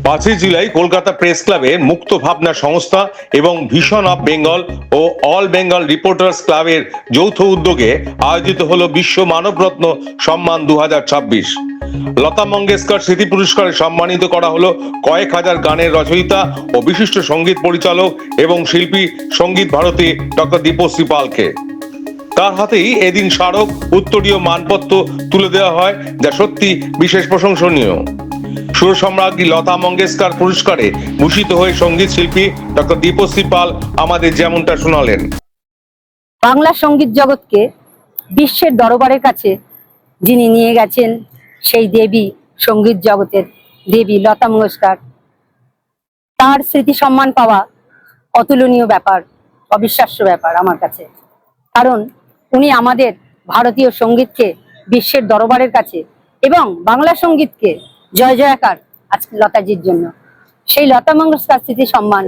5ই July Kolkata press ক্লাবে মুক্ত ভাবনা সংস্থা এবং ভিশন অফ বেঙ্গল ও অল বেঙ্গল রিপোর্টার্স ক্লাবের যৌথ উদ্যোগে আয়োজিত হলো বিশ্ব মানবরত্ন সম্মান 2026। লতা মঙ্গেশকর স্মৃতি পুরস্কারে সম্মানিত করা হলো কয়েক হাজার গানের রচয়িতা ও বিশিষ্ট সঙ্গীত পরিচালক এবং শিল্পী সঙ্গীত ভারতী ডক্টর দীপশ্রী পালকে। তার হাতেই এদিন স্মারক উত্তরীয় মানপত্র তুলে দেওয়া হয়, যা সত্যি বিশেষ প্রশংসনীয়। সুর সম্রাজ্ঞী লতা মঙ্গেশকর পুরস্কারে ভূষিত হয়ে সঙ্গীত শিল্পী ডক্টর দীপশ্রী পাল আমাদের যেমনটা শোনালেন। বাংলা সঙ্গীত জগৎকে বিশ্বের দরবারের কাছে যিনি নিয়ে গেছেন, সেই দেবী, সঙ্গীত জগতের দেবী লতা মঙ্গেশকর, তার স্মৃতি সম্মান পাওয়া অতুলনীয় ব্যাপার, অবিশ্বাস্য ব্যাপার আমার কাছে। কারণ উনি আমাদের ভারতীয় সঙ্গীতকে বিশ্বের দরবারের কাছে এবং বাংলা সঙ্গীতকে জয় জয়কার আজকে লতাজির জন্য। সেই লতা মঙ্গেশকর স্মৃতি সম্মান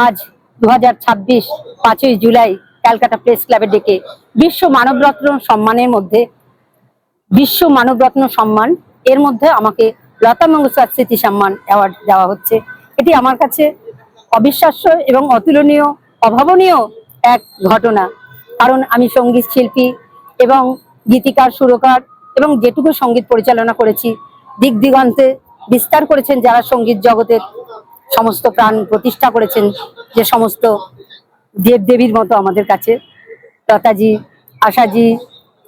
আজ 2026 5ই জুলাই ক্যালকাটা প্রেস ক্লাবে ডেকে বিশ্ব মানবরত্ন সম্মানের মধ্যে, বিশ্ব মানবরত্ন সম্মান এর মধ্যে আমাকে লতা মঙ্গেশকর স্মৃতি সম্মান অ্যাওয়ার্ড দেওয়া হচ্ছে। এটি আমার কাছে অবিশ্বাস্য এবং অতুলনীয়, অভাবনীয় এক ঘটনা। কারণ আমি সঙ্গীত শিল্পী এবং গীতিকার, সুরকার এবং যেটুকু সঙ্গীত পরিচালনা করেছি, দিক দিগন্তে বিস্তার করেছেন যারা সঙ্গীত জগতের সমস্ত প্রাণ প্রতিষ্ঠা করেছেন, যে সমস্ত দেবদেবীর মতো আমাদের কাছে লতাজি, আশাজি,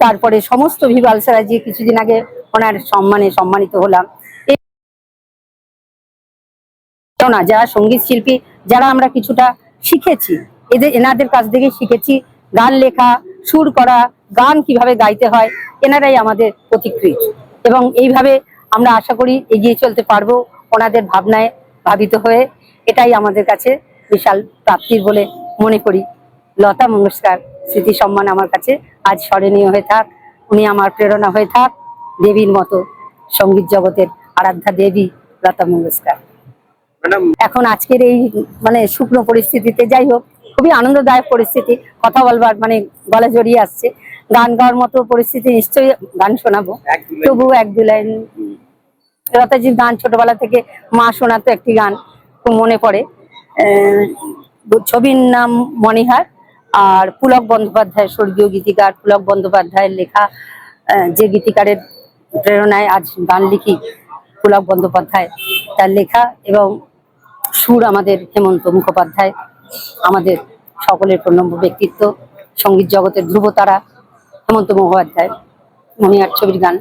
তারপরে সমস্ত ভিভালসারাজি, কিছুদিন আগে ওনার সম্মানে সম্মানিত হলাম। না, যারা সঙ্গীত শিল্পী, যারা আমরা কিছুটা শিখেছি, এনাদের কাছ থেকে শিখেছি গান লেখা, সুর করা, গান কিভাবে গাইতে হয়, এনারাই আমাদের পথিকৃৎ। এবং এইভাবে আমরা আশা করি এগিয়ে চলতে পারবো ওনাদের ভাবনায় ভাবিত হয়ে। এটাই আমাদের কাছে বিশাল প্রাপ্তির বলে মনে করি। লতা মঙ্গেশকর স্মৃতি সম্মান আমার কাছে আজ স্মরণীয় হয়ে থাক। উনি আমার প্রেরণা হয়ে থাক, দেবীর মতো, সঙ্গীত জগতের আরাধ্যা দেবী লতা মঙ্গেশকর। এখন আজকের এই শুকনো পরিস্থিতিতে, যাই হোক, খুবই আনন্দদায়ক পরিস্থিতি, কথা বলবার গলা জড়িয়ে আসছে। গান গাওয়ার মতো পরিস্থিতি, নিশ্চয়ই গান শোনাবো, তবু এক দু লাইন লতাজির গান ছোটবেলা থেকে মা শোনাতো একটি গান খুব মনে পড়ে। ছবির নাম মণিহার, আর পুলক বন্দ্যোপাধ্যায়, স্বর্গীয় গীতিকার পুলক বন্দ্যোপাধ্যায়ের লেখা। যে গীতিকারের প্রেরণায় আজ গান লিখি, পুলক বন্দ্যোপাধ্যায়, তার লেখা, এবং সুর আমাদের হেমন্ত মুখোপাধ্যায়, আমাদের সকলের প্রণম্য ব্যক্তিত্ব, সঙ্গীত জগতের ধ্রুবতারা হেমন্ত মুখোপাধ্যায়। মণিহার ছবির গান